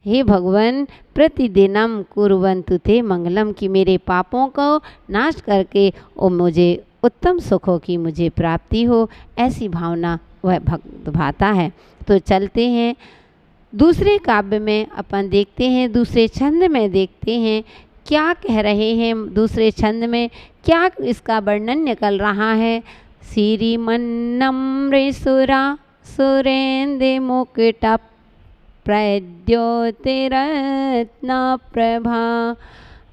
हे भगवान प्रतिदिनम कुर्वन्तु ते मंगलम, कि मेरे पापों को नाश करके और मुझे उत्तम सुखों की मुझे प्राप्ति हो, ऐसी भावना वह भक्त भाता है। तो चलते हैं दूसरे काव्य में, अपन देखते हैं दूसरे छंद में, देखते हैं क्या कह रहे हैं दूसरे छंद में, क्या इसका वर्णन निकल रहा है। श्रीमन्नम्रे सुरा सुरेन्द्र मुकुट प्रद्योतिरत्न प्रभा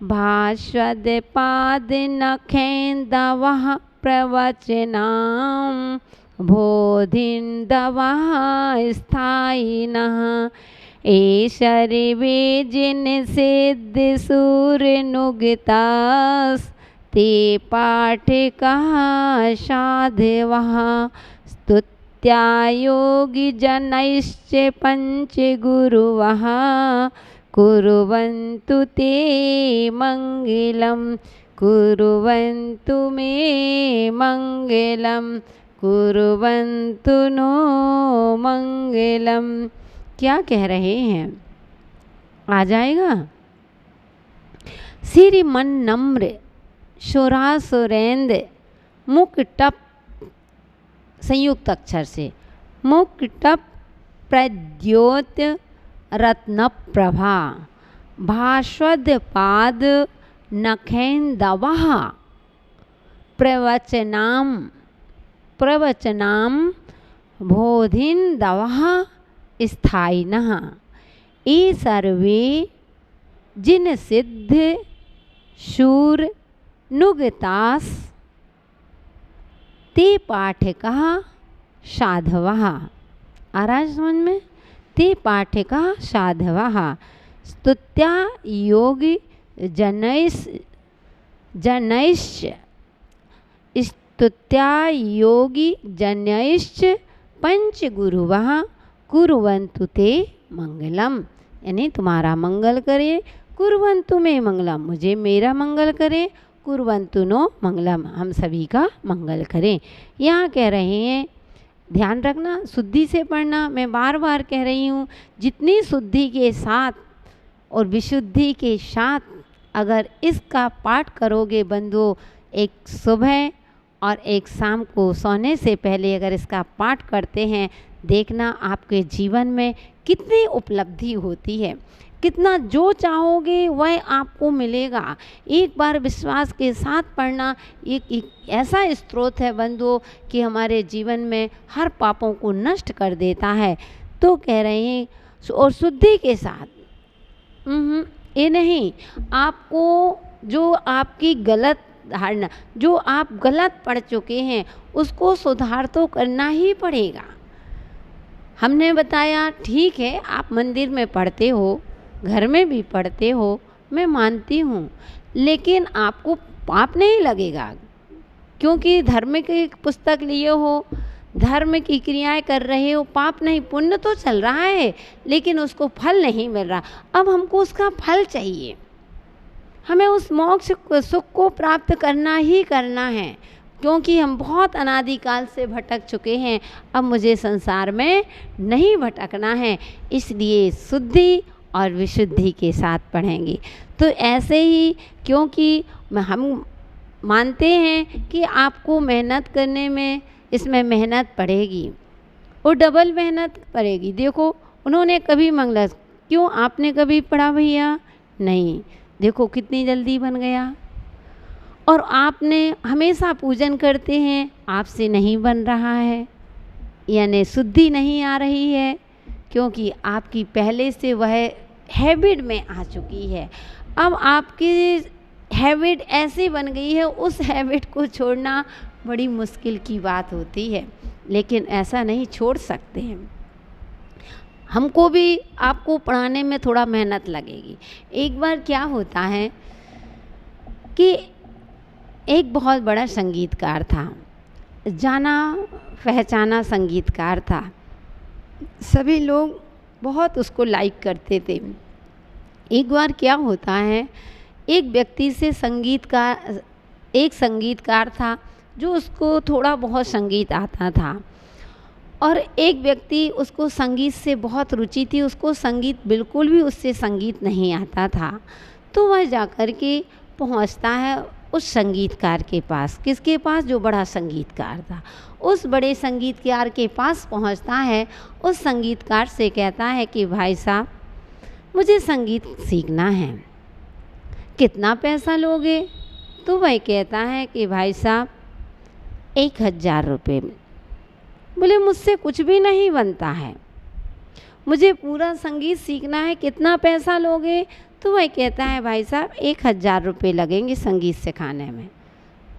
भास्वदपाद नखेन्दवः प्रवचनां बोधिन्दवः स्थायिनः ईशर्वे जिन सिद्ध सूरनुगतास्ते पाठिकाः साधवः स्तुत्या योगिजनैश्च पञ्चगुरुवः कुर्वन्तु ते मङ्गलं, कुर्वन्तु मे मङ्गलं, कुर्वन्तु नो मङ्गलम्। क्या कह रहे हैं, आ जाएगा। श्रीमन नम्र सुरा सुरेन्द्र मुकुटप, संयुक्त अक्षर से, मुकुटप प्रद्योत रत्न प्रभा भास्वद पाद नखेन्दवः प्रवचनाम प्रवचनाम बोधिन्दवः स्थायिनः ये सर्वे जिन सिद्ध शूर नुगतास ते पाठिकाः साधवः। आ रहा है समझ में, ते पाठिकाः साधवः स्तुत्या योगी जनैश्च स्तुत्या योगी जनैश्च पंचगुरुवः कुर्वन्तु ते मंगलम, यानी तुम्हारा मंगल करे, कुर्वन्तु में मंगलम, मुझे मेरा मंगल करे, कुर्वन्तु नो मंगलम, हम सभी का मंगल करें। यहाँ कह रहे हैं ध्यान रखना, शुद्धि से पढ़ना। मैं बार बार कह रही हूँ, जितनी शुद्धि के साथ और विशुद्धि के साथ अगर इसका पाठ करोगे बंधुओं, एक सुबह और एक शाम को सोने से पहले अगर इसका पाठ करते हैं, देखना आपके जीवन में कितनी उपलब्धि होती है, कितना जो चाहोगे वह आपको मिलेगा। एक बार विश्वास के साथ पढ़ना एक ऐसा स्रोत है बंधुओं कि हमारे जीवन में हर पापों को नष्ट कर देता है। तो कह रहे हैं और शुद्धि के साथ, ये नहीं, आपको जो आपकी गलत धारणा, जो आप गलत पढ़ चुके हैं, उसको सुधार तो करना ही पड़ेगा। हमने बताया ठीक है, आप मंदिर में पढ़ते हो, घर में भी पढ़ते हो, मैं मानती हूँ, लेकिन आपको पाप नहीं लगेगा, क्योंकि धर्म की पुस्तक लिए हो, धर्म की क्रियाएं कर रहे हो, पाप नहीं, पुण्य तो चल रहा है, लेकिन उसको फल नहीं मिल रहा। अब हमको उसका फल चाहिए, हमें उस मोक्ष सुख को प्राप्त करना ही करना है, क्योंकि हम बहुत अनादिकाल से भटक चुके हैं। अब मुझे संसार में नहीं भटकना है, इसलिए शुद्धि और विशुद्धि के साथ पढ़ेंगे। तो ऐसे ही, क्योंकि हम मानते हैं कि आपको मेहनत करने में इसमें मेहनत पड़ेगी और डबल मेहनत पड़ेगी। देखो उन्होंने कभी मंगला, क्यों आपने कभी पढ़ा भैया? नहीं, देखो कितनी जल्दी बन गया। और आपने हमेशा पूजन करते हैं, आपसे नहीं बन रहा है, यानी शुद्धि नहीं आ रही है, क्योंकि आपकी पहले से वह हैबिट में आ चुकी है। अब आपकी हैबिट ऐसी बन गई है, उस हैबिट को छोड़ना बड़ी मुश्किल की बात होती है, लेकिन ऐसा नहीं छोड़ सकते हैं। हमको भी आपको पढ़ाने में थोड़ा मेहनत लगेगी। एक बार क्या होता है कि एक बहुत बड़ा संगीतकार था, जाना पहचाना संगीतकार था, सभी लोग बहुत उसको लाइक करते थे। एक बार क्या होता है, एक व्यक्ति से एक संगीतकार था जो उसको थोड़ा बहुत संगीत आता था, और एक व्यक्ति, उसको संगीत से बहुत रुचि थी, उसको संगीत बिल्कुल भी उससे संगीत नहीं आता था। तो वह जाकर के पहुंचता है उस संगीतकार के पास। किसके पास? जो बड़ा संगीतकार था। उस बड़े संगीतकार के पास पहुंचता है, उस संगीतकार से कहता है कि भाई साहब, मुझे संगीत सीखना है, कितना पैसा लोगे? तो वह कहता है कि भाई साहब 1000 रुपये। बोले मुझसे कुछ भी नहीं बनता है, मुझे पूरा संगीत सीखना है, कितना पैसा लोगे? तो वह कहता है भाई साहब 1000 रुपये लगेंगे संगीत सिखाने में।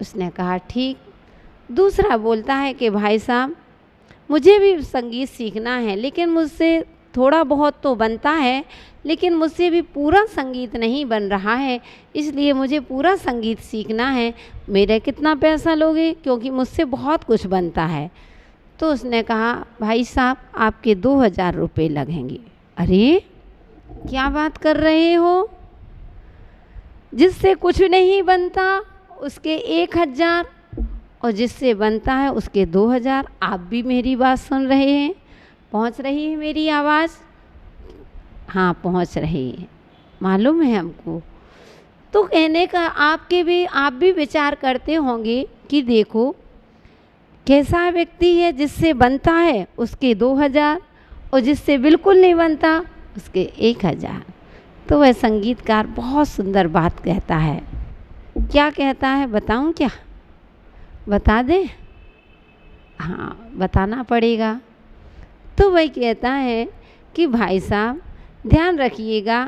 उसने कहा ठीक। दूसरा बोलता है कि भाई साहब मुझे भी संगीत सीखना है, लेकिन मुझसे थोड़ा बहुत तो बनता है, लेकिन मुझसे भी पूरा संगीत नहीं बन रहा है, इसलिए मुझे पूरा संगीत सीखना है, मेरे कितना पैसा लोगे? क्योंकि मुझसे बहुत कुछ बनता है। तो उसने कहा भाई साहब आपके 2000 रुपये लगेंगे। अरे क्या बात कर रहे हो, जिससे कुछ नहीं बनता उसके 1000 और जिससे बनता है उसके 2000। आप भी मेरी बात सुन रहे हैं? पहुंच रही है मेरी आवाज़? हाँ पहुंच रही है, मालूम है हमको। तो कहने का आप भी विचार करते होंगे कि देखो कैसा व्यक्ति है, जिससे बनता है उसके 2000 और जिससे बिल्कुल नहीं बनता उसके 1000। तो वह संगीतकार बहुत सुंदर बात कहता है। क्या कहता है बताऊं क्या? बता दें? हाँ बताना पड़ेगा। तो वह कहता है कि भाई साहब ध्यान रखिएगा,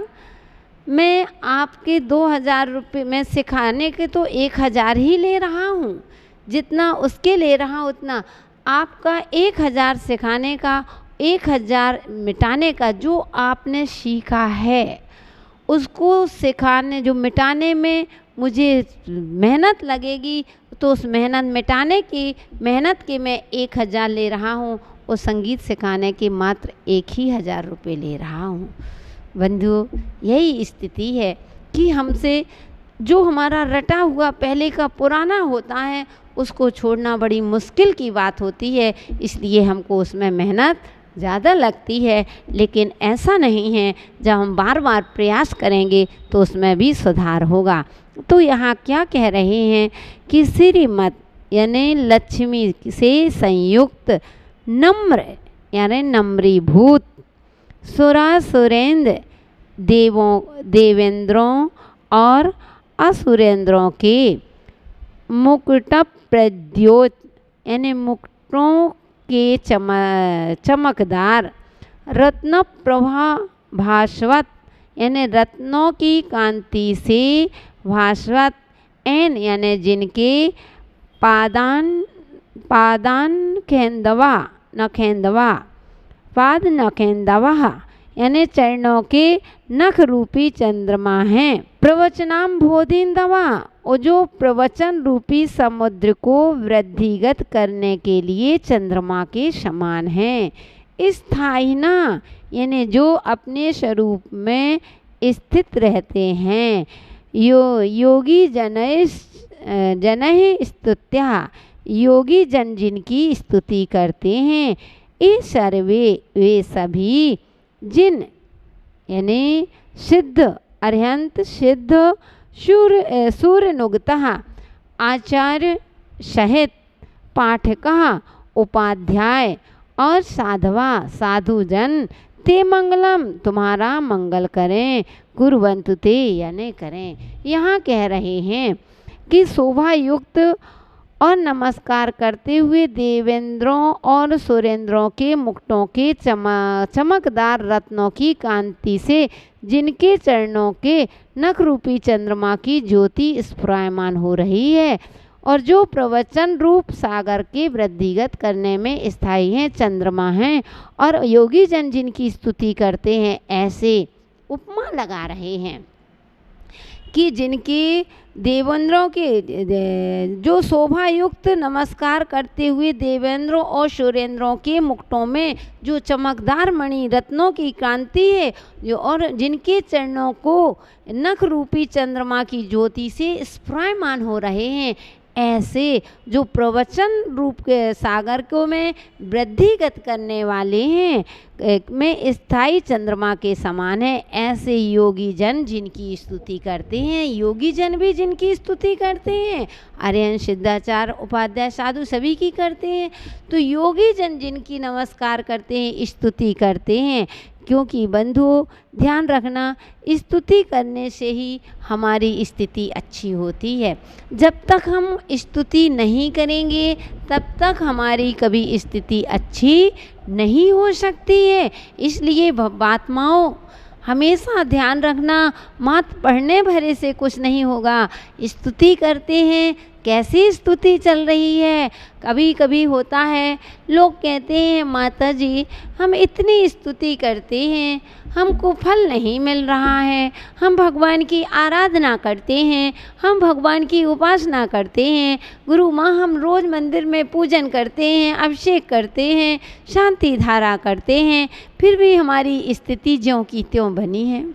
मैं आपके 2000 रुपये में सिखाने के तो 1000 ही ले रहा हूँ, जितना उसके ले रहा हूँ उतना आपका 1000 सिखाने का, 1000 मिटाने का। जो आपने सीखा है उसको सिखाने, जो मिटाने में मुझे मेहनत लगेगी, तो उस मेहनत मिटाने की मेहनत के मैं 1000 ले रहा हूँ, और संगीत सिखाने के मात्र 1000 रुपये ले रहा हूँ। बंधुओं यही स्थिति है कि हमसे जो हमारा रटा हुआ पहले का पुराना होता है उसको छोड़ना बड़ी मुश्किल की बात होती है, इसलिए हमको उसमें मेहनत ज़्यादा लगती है। लेकिन ऐसा नहीं है, जब हम बार बार प्रयास करेंगे तो उसमें भी सुधार होगा। तो यहाँ क्या कह रहे हैं कि श्रीमत यानी लक्ष्मी से संयुक्त नम्र यानी नम्रीभूत सुरासुरेंद्र देवेंद्रों और असुरेंद्रों के मुकुट प्रद्योत यानी मुकुटों के चमकदार रत्न प्रभा भास्वत यानी रत्नों की कांति से भास्वत एन यानी जिनके पाद नखेंदवा यानी चरणों के नख रूपी चंद्रमा हैं। प्रवचनाम बोधिंदवा और जो प्रवचन रूपी समुद्र को वृद्धिगत करने के लिए चंद्रमा के समान हैं। स्थायिना यानी जो अपने स्वरूप में स्थित रहते हैं। योगी जनहि स्तुत्या योगी जन जिनकी स्तुति करते हैं। ये सर्वे वे सभी जिन यानी सिद्ध अर्हंत सिद्ध सूर्य नुगतः आचार्य सहित पाठकः उपाध्याय और साधवा साधुजन ते मंगलम तुम्हारा मंगल करें कुर्वन्तु ते यानी करें। यहाँ कह रहे हैं कि शोभा युक्त और नमस्कार करते हुए देवेंद्रों और सुरेंद्रों के मुकुटों के चमकदार रत्नों की कांति से जिनके चरणों के नख रूपी चंद्रमा की ज्योति स्फुरायमान हो रही है और जो प्रवचन रूप सागर के वृद्धिगत करने में स्थायी हैं चंद्रमा हैं और योगी जन जिनकी स्तुति करते हैं, ऐसे उपमा लगा रहे हैं कि जिनके देवेंद्रों के जो शोभा युक्त नमस्कार करते हुए देवेंद्रों और सुरेंद्रों के मुकुटों में जो चमकदार मणि रत्नों की कांति है जो और जिनके चरणों को नख रूपी चंद्रमा की ज्योति से स्फुरायमान हो रहे हैं, ऐसे जो प्रवचन रूप के सागर को में वृद्धिगत करने वाले हैं, में स्थायी चंद्रमा के समान है, ऐसे योगी जन जिनकी स्तुति करते हैं, योगी जन भी जिनकी स्तुति करते हैं, आर्यन सिद्धाचार्य उपाध्याय साधु सभी की करते हैं। तो योगी जन जिनकी नमस्कार करते हैं, स्तुति करते हैं, क्योंकि बंधुओं ध्यान रखना, स्तुति करने से ही हमारी स्थिति अच्छी होती है। जब तक हम स्तुति नहीं करेंगे तब तक हमारी कभी स्थिति अच्छी नहीं हो सकती है। इसलिए महात्माओं हमेशा ध्यान रखना, मात्र पढ़ने भरे से कुछ नहीं होगा। स्तुति करते हैं, कैसी स्तुति चल रही है। कभी कभी होता है, लोग कहते हैं माता जी हम इतनी स्तुति करते हैं, हमको फल नहीं मिल रहा है, हम भगवान की आराधना करते हैं, हम भगवान की उपासना करते हैं, गुरु माँ हम रोज़ मंदिर में पूजन करते हैं, अभिषेक करते हैं, शांति धारा करते हैं, फिर भी हमारी स्थिति ज्यों की त्यों बनी है।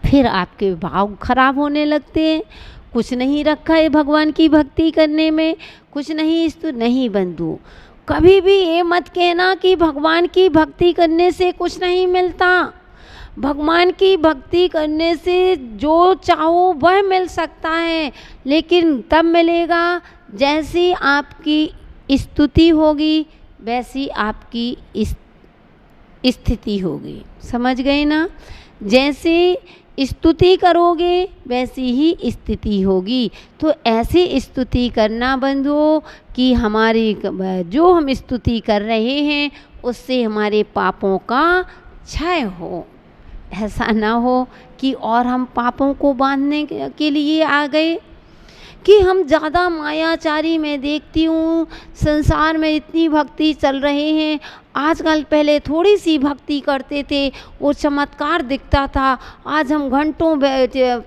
फिर आपके भाव खराब होने लगते हैं। कुछ नहीं रखा है भगवान की भक्ति करने में, कुछ नहीं नहीं बंधु, कभी भी ये मत कहना कि भगवान की भक्ति करने से कुछ नहीं मिलता। भगवान की भक्ति करने से जो चाहो वह मिल सकता है, लेकिन तब मिलेगा जैसी आपकी स्तुति होगी वैसी आपकी स्थिति होगी। समझ गए ना? जैसे स्तुति करोगे वैसी ही स्थिति होगी। तो ऐसी स्तुति करना बंधुओं कि हमारी जो हम स्तुति कर रहे हैं उससे हमारे पापों का क्षय हो। ऐसा ना हो कि और हम पापों को बांधने के लिए आ गए। कि हम ज़्यादा मायाचारी में देखती हूँ संसार में इतनी भक्ति चल रहे हैं, आजकल पहले थोड़ी सी भक्ति करते थे वो चमत्कार दिखता था, आज हम घंटों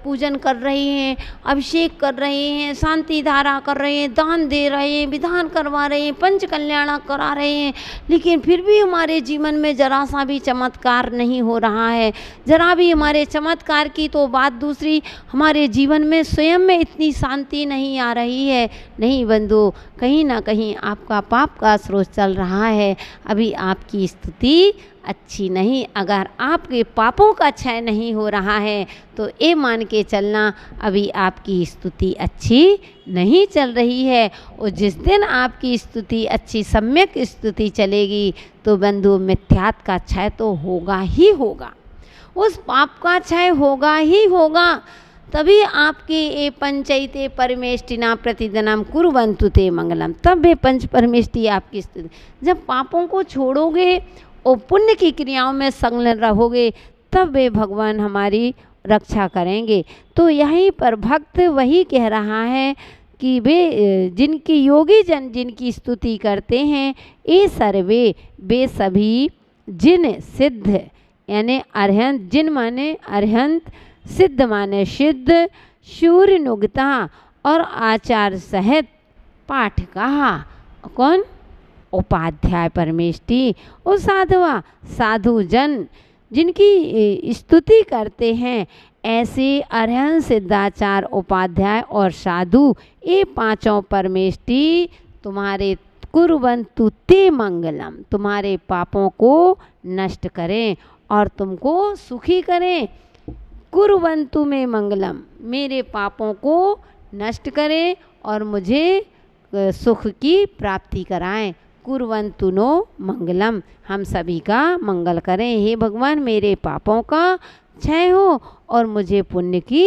पूजन कर रहे हैं, अभिषेक कर रहे हैं, शांति धारा कर रहे हैं, दान दे रहे हैं, विधान करवा रहे हैं, पंच कल्याण करा रहे हैं, लेकिन फिर भी हमारे जीवन में जरा सा भी चमत्कार नहीं हो रहा है। जरा भी हमारे चमत्कार की तो बात दूसरी, हमारे जीवन में स्वयं में इतनी शांति नहीं आ रही है। नहीं बंधु, कहीं ना कहीं आपका पाप का स्रोत चल रहा है, अभी आपकी स्थिति अच्छी नहीं। अगर आपके पापों का क्षय नहीं हो रहा है तो ये मान के चलना अभी आपकी स्तुति अच्छी नहीं चल रही है। और जिस दिन आपकी स्तुति अच्छी सम्यक स्तुति चलेगी तो बंधु मिथ्यात्व का क्षय तो होगा ही होगा, उस पाप का क्षय होगा ही होगा। तभी आपके ये पंचैते परमेष्टिना प्रतिदिनम कुर्वन्तु ते मंगलम, तब वे पंच परमेष्टि आपकी स्थिति। जब पापों को छोड़ोगे और पुण्य की क्रियाओं में संलग्न रहोगे तब वे भगवान हमारी रक्षा करेंगे। तो यहीं पर भक्त वही कह रहा है कि वे जिनकी योगी जन जिनकी स्तुति करते हैं, ये सर्वे वे सभी जिन सिद्ध यानी अरहंत, जिन माने अरहंत, सिद्ध माने सिद्ध, शूर नुगता और आचार सहित पाठ कहा। कौन? उपाध्याय परमेष्टि। और साधवा साधु जन जिनकी स्तुति करते हैं, ऐसे अरहंत, सिद्धाचार, उपाध्याय और साधु, ये पांचों परमेष्टि तुम्हारे कुर्वन्तु ते मंगलम, तुम्हारे पापों को नष्ट करें और तुमको सुखी करें। कुर्वन्तु में मंगलम, मेरे पापों को नष्ट करें और मुझे सुख की प्राप्ति कराएं। कुर्वन्तु नो मंगलम, हम सभी का मंगल करें। हे भगवान मेरे पापों का क्षय हो और मुझे पुण्य की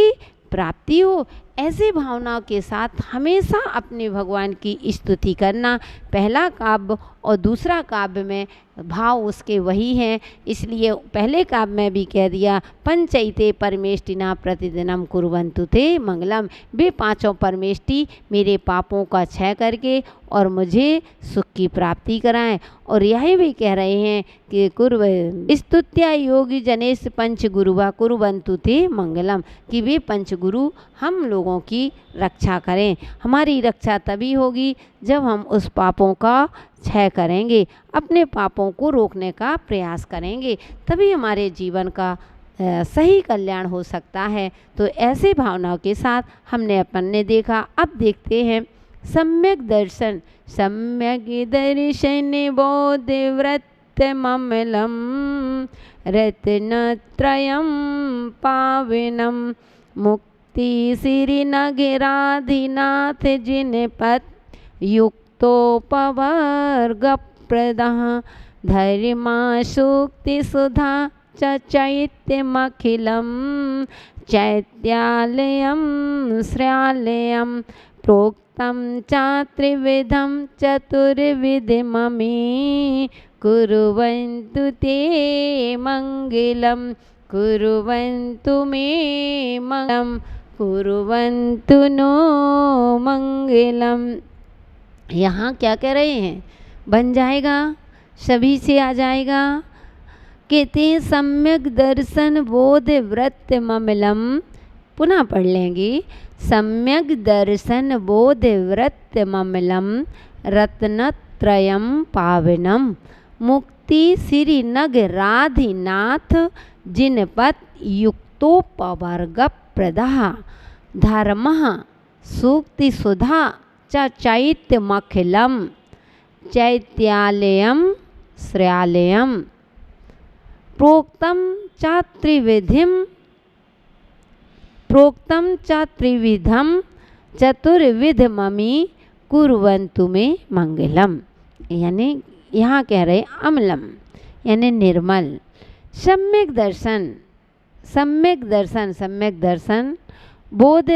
प्राप्ति हो। ऐसे भावनाओं के साथ हमेशा अपने भगवान की स्तुति करना। पहला काव्य और दूसरा काव्य में भाव उसके वही हैं, इसलिए पहले काव्य में भी कह दिया पंचैते परमेष्टिना प्रतिदिनम कुर्वन्तु ते मंगलम, वे पांचों परमेष्टि मेरे पापों का क्षय करके और मुझे सुख की प्राप्ति कराएं। और यही भी कह रहे हैं कि कुर्व स्तुत्या योगी जनेश पंच गुरुवा कुर्वन्तु ते मंगलम, कि वे पंच गुरु हम लोगों की रक्षा करें। हमारी रक्षा तभी होगी जब हम उस पापों का क्षय करेंगे, अपने पापों को रोकने का प्रयास करेंगे, तभी हमारे जीवन का सही कल्याण हो सकता है। तो ऐसे भावनाओं के साथ हमने अपन ने देखा। अब देखते हैं सम्यक दर्शन। सम्यक दर्शन बोधवृत्तममलं रत्नत्रयं पावनं मुक्ति श्रीनगराधिनाथ जिनपद युक्तोपवर्गप्रदः धर्मा सूक्ति सुधा च चैत्यमखिलं चैत्यालयं श्रेयालयं प्रोक्तं च त्रिविधं चतुर्विधममी कुर्वन्तु ते मङ्गलं कुर्वन्तु मे मङ्गलं कुर्वन्तु नो मंगलम। यहाँ क्या कह रहे हैं? बन जाएगा, सभी से आ जाएगा। कहते हैं सम्यक दर्शन बोध वृत्त ममलम। पुनः पढ़ लेंगे। सम्यक दर्शन बोध वृत्त ममलम रत्नत्रयं पावनम मुक्ति श्रीनगराधिनाथ जिनपद युक्तोपवर्ग प्रदः धर्मः सूक्ति सुधा च चैत्यमखिलं चैत्यालयं श्रेयालयं प्रोक्तं च त्रिविधं चतुर्विधममी कुर्वन्तु मे मंगलम। यानी यहाँ कह रहे अमलम यानी निर्मल। सम्यक दर्शन, सम्यक दर्शन, सम्यक दर्शन बोध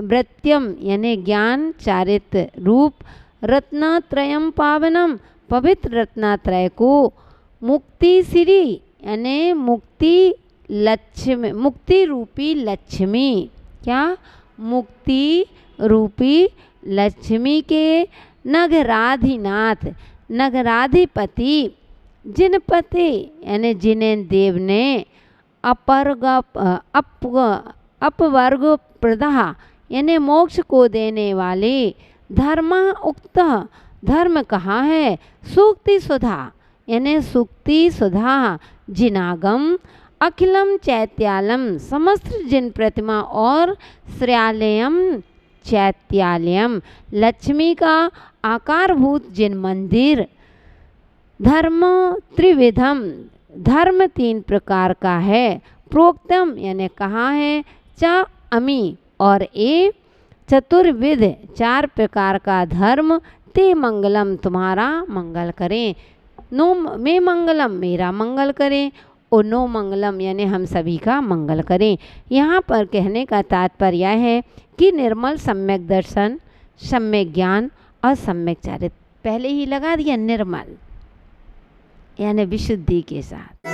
वृत्यम यानी ज्ञान चारित्र रूप रत्नत्रयम पावनम पवित्र रत्नात्रय को मुक्ति श्री यानी मुक्ति लक्ष्मी, मुक्ति रूपी लक्ष्मी, क्या मुक्ति रूपी लक्ष्मी के नगराधिनाथ नगराधिपति जिनपति यानी जिन्हें देव ने अपवर्ग प्रदा यानी मोक्ष को देने वाले धर्मा उक्त धर्म कहा है सूक्ति सुधा यानी सूक्ति सुधा जिनागम अखिलम चैत्यालम समस्त जिन प्रतिमा और श्रेयालयम चैत्यालयम लक्ष्मी का आकारभूत जिन मंदिर धर्म त्रिविधम धर्म 3 प्रकार का है प्रोक्तम यानी कहा है च अमी और ए चतुर्विध 4 प्रकार का धर्म ते मंगलम तुम्हारा मंगल करें नो में मंगलम मेरा मंगल करें और नो मंगलम यानी हम सभी का मंगल करें। यहाँ पर कहने का तात्पर्य है कि निर्मल सम्यक दर्शन सम्यक ज्ञान और सम्यक चारित्र पहले ही लगा दिया निर्मल यानी विशुद्धि के साथ।